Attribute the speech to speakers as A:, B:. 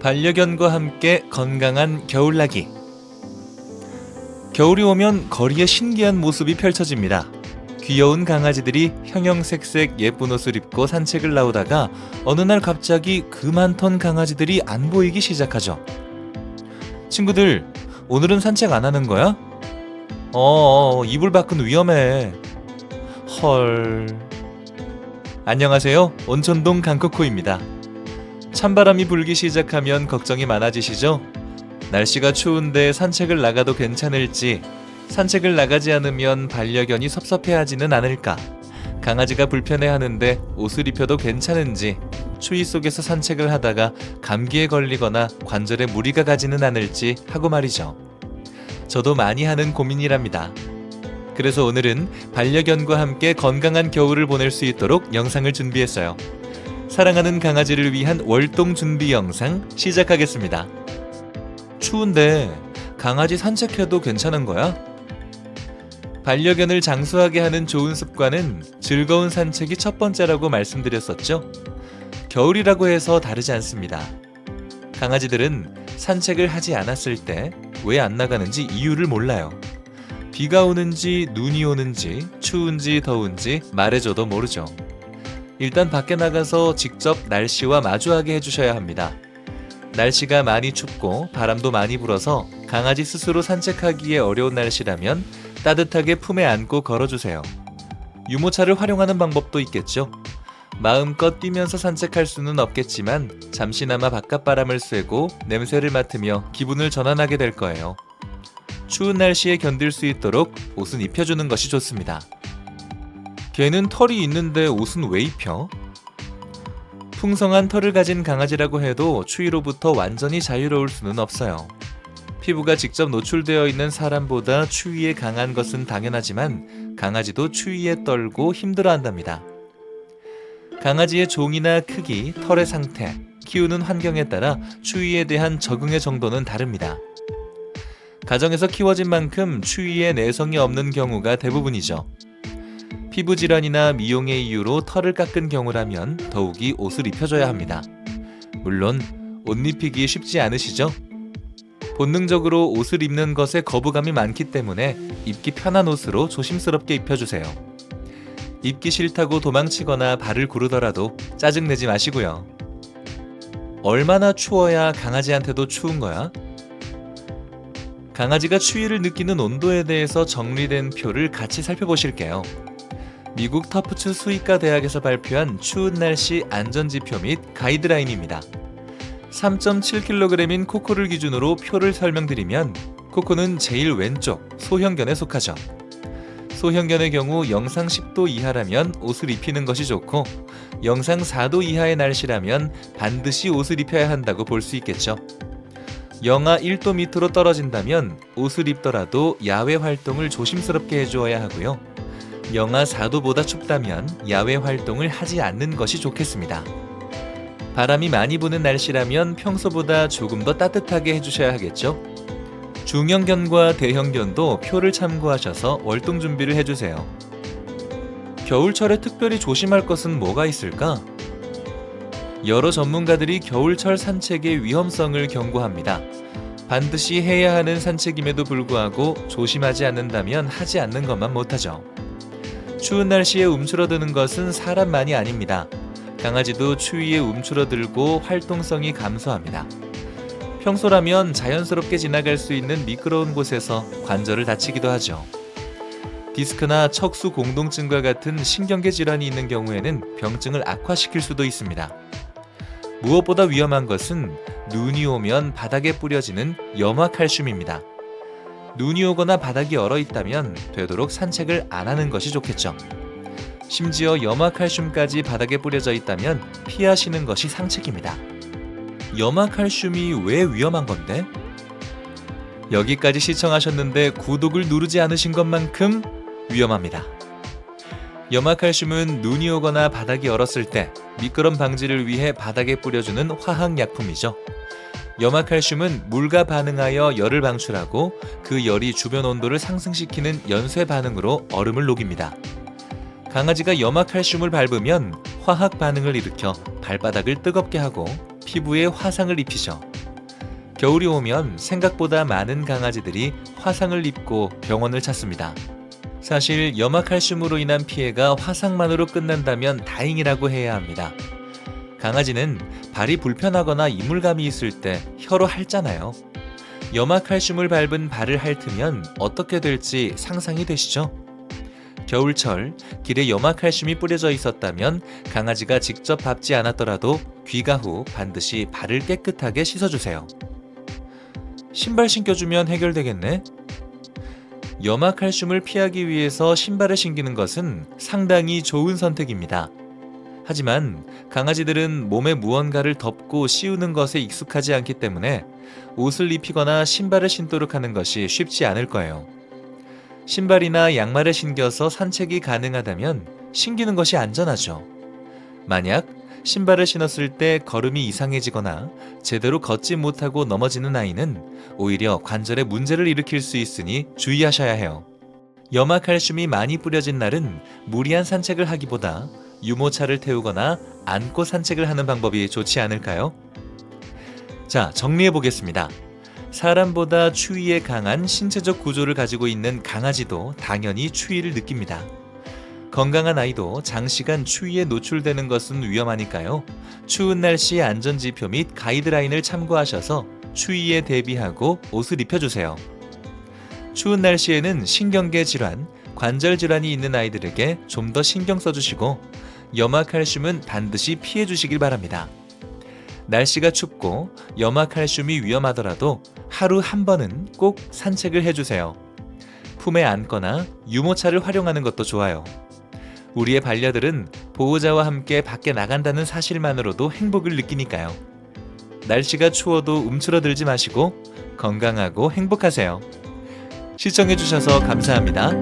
A: 반려견과 함께 건강한 겨울나기. 겨울이 오면 거리에 신기한 모습이 펼쳐집니다. 귀여운 강아지들이 형형색색 예쁜 옷을 입고 산책을 나오다가 어느 날 갑자기 그 많던 강아지들이 안 보이기 시작하죠. 친구들, 오늘은 산책 안 하는 거야? 이불 밖은 위험해. 헐. 안녕하세요. 온천동 강코코입니다. 찬바람이 불기 시작하면 걱정이 많아지시죠? 날씨가 추운데 산책을 나가도 괜찮을지, 산책을 나가지 않으면 반려견이 섭섭해하지는 않을까, 강아지가 불편해하는데 옷을 입혀도 괜찮은지, 추위 속에서 산책을 하다가 감기에 걸리거나 관절에 무리가 가지는 않을지 하고 말이죠. 저도 많이 하는 고민이랍니다. 그래서 오늘은 반려견과 함께 건강한 겨울을 보낼 수 있도록 영상을 준비했어요. 사랑하는 강아지를 위한 월동 준비 영상 시작하겠습니다. 추운데 강아지 산책해도 괜찮은 거야? 반려견을 장수하게 하는 좋은 습관은 즐거운 산책이 첫 번째라고 말씀드렸었죠? 겨울이라고 해서 다르지 않습니다. 강아지들은 산책을 하지 않았을 때 왜 안 나가는지 이유를 몰라요. 비가 오는지 눈이 오는지 추운지 더운지 말해줘도 모르죠. 일단 밖에 나가서 직접 날씨와 마주하게 해주셔야 합니다. 날씨가 많이 춥고 바람도 많이 불어서 강아지 스스로 산책하기에 어려운 날씨라면 따뜻하게 품에 안고 걸어주세요. 유모차를 활용하는 방법도 있겠죠. 마음껏 뛰면서 산책할 수는 없겠지만 잠시나마 바깥바람을 쐬고 냄새를 맡으며 기분을 전환하게 될 거예요. 추운 날씨에 견딜 수 있도록 옷은 입혀주는 것이 좋습니다. 개는 털이 있는데 옷은 왜 입혀? 풍성한 털을 가진 강아지라고 해도 추위로부터 완전히 자유로울 수는 없어요. 피부가 직접 노출되어 있는 사람보다 추위에 강한 것은 당연하지만 강아지도 추위에 떨고 힘들어한답니다. 강아지의 종이나 크기, 털의 상태, 키우는 환경에 따라 추위에 대한 적응의 정도는 다릅니다. 가정에서 키워진 만큼 추위에 내성이 없는 경우가 대부분이죠. 피부질환이나 미용의 이유로 털을 깎은 경우라면 더욱이 옷을 입혀줘야 합니다. 물론 옷 입히기 쉽지 않으시죠? 본능적으로 옷을 입는 것에 거부감이 많기 때문에 입기 편한 옷으로 조심스럽게 입혀주세요. 입기 싫다고 도망치거나 발을 구르더라도 짜증내지 마시고요. 얼마나 추워야 강아지한테도 추운 거야? 강아지가 추위를 느끼는 온도에 대해서 정리된 표를 같이 살펴보실게요. 미국 터프츠 수의과 대학에서 발표한 추운 날씨 안전지표 및 가이드라인입니다. 3.7kg인 코코를 기준으로 표를 설명드리면 코코는 제일 왼쪽 소형견에 속하죠. 소형견의 경우 영상 10도 이하라면 옷을 입히는 것이 좋고 영상 4도 이하의 날씨라면 반드시 옷을 입혀야 한다고 볼 수 있겠죠. 영하 1도 밑으로 떨어진다면 옷을 입더라도 야외 활동을 조심스럽게 해주어야 하고요. 영하 4도보다 춥다면 야외 활동을 하지 않는 것이 좋겠습니다. 바람이 많이 부는 날씨라면 평소보다 조금 더 따뜻하게 해주셔야 하겠죠. 중형견과 대형견도 표를 참고하셔서 월동 준비를 해주세요. 겨울철에 특별히 조심할 것은 뭐가 있을까? 여러 전문가들이 겨울철 산책의 위험성을 경고합니다. 반드시 해야 하는 산책임에도 불구하고 조심하지 않는다면 하지 않는 것만 못하죠. 추운 날씨에 움츠러드는 것은 사람만이 아닙니다. 강아지도 추위에 움츠러들고 활동성이 감소합니다. 평소라면 자연스럽게 지나갈 수 있는 미끄러운 곳에서 관절을 다치기도 하죠. 디스크나 척수 공동증과 같은 신경계 질환이 있는 경우에는 병증을 악화시킬 수도 있습니다. 무엇보다 위험한 것은 눈이 오면 바닥에 뿌려지는 염화칼슘입니다. 눈이 오거나 바닥이 얼어 있다면 되도록 산책을 안 하는 것이 좋겠죠. 심지어 염화칼슘까지 바닥에 뿌려져 있다면 피하시는 것이 상책입니다. 염화칼슘이 왜 위험한 건데? 여기까지 시청하셨는데 구독을 누르지 않으신 것만큼 위험합니다. 염화칼슘은 눈이 오거나 바닥이 얼었을 때 미끄럼 방지를 위해 바닥에 뿌려주는 화학약품이죠. 염화칼슘은 물과 반응하여 열을 방출하고 그 열이 주변 온도를 상승시키는 연쇄 반응으로 얼음을 녹입니다. 강아지가 염화칼슘을 밟으면 화학 반응을 일으켜 발바닥을 뜨겁게 하고 피부에 화상을 입히죠. 겨울이 오면 생각보다 많은 강아지들이 화상을 입고 병원을 찾습니다. 사실 염화칼슘으로 인한 피해가 화상만으로 끝난다면 다행이라고 해야 합니다. 강아지는 발이 불편하거나 이물감이 있을 때 혀로 핥잖아요. 염화칼슘을 밟은 발을 핥으면 어떻게 될지 상상이 되시죠? 겨울철 길에 염화칼슘이 뿌려져 있었다면 강아지가 직접 밟지 않았더라도 귀가 후 반드시 발을 깨끗하게 씻어주세요. 신발 신겨주면 해결되겠네? 염화칼슘을 피하기 위해서 신발을 신기는 것은 상당히 좋은 선택입니다. 하지만 강아지들은 몸에 무언가를 덮고 씌우는 것에 익숙하지 않기 때문에 옷을 입히거나 신발을 신도록 하는 것이 쉽지 않을 거예요. 신발이나 양말을 신겨서 산책이 가능하다면 신기는 것이 안전하죠. 만약 신발을 신었을 때 걸음이 이상해지거나 제대로 걷지 못하고 넘어지는 아이는 오히려 관절에 문제를 일으킬 수 있으니 주의하셔야 해요. 염화칼슘이 많이 뿌려진 날은 무리한 산책을 하기보다 유모차를 태우거나 안고 산책을 하는 방법이 좋지 않을까요? 자, 정리해 보겠습니다. 사람보다 추위에 강한 신체적 구조를 가지고 있는 강아지도 당연히 추위를 느낍니다. 건강한 아이도 장시간 추위에 노출되는 것은 위험하니까요. 추운 날씨 안전지표 및 가이드라인을 참고하셔서 추위에 대비하고 옷을 입혀주세요. 추운 날씨에는 신경계 질환, 관절 질환이 있는 아이들에게 좀 더 신경 써주시고 염화칼슘은 반드시 피해주시길 바랍니다. 날씨가 춥고 염화칼슘이 위험하더라도 하루 한 번은 꼭 산책을 해주세요. 품에 안거나 유모차를 활용하는 것도 좋아요. 우리의 반려들은 보호자와 함께 밖에 나간다는 사실만으로도 행복을 느끼니까요. 날씨가 추워도 움츠러들지 마시고 건강하고 행복하세요. 시청해주셔서 감사합니다.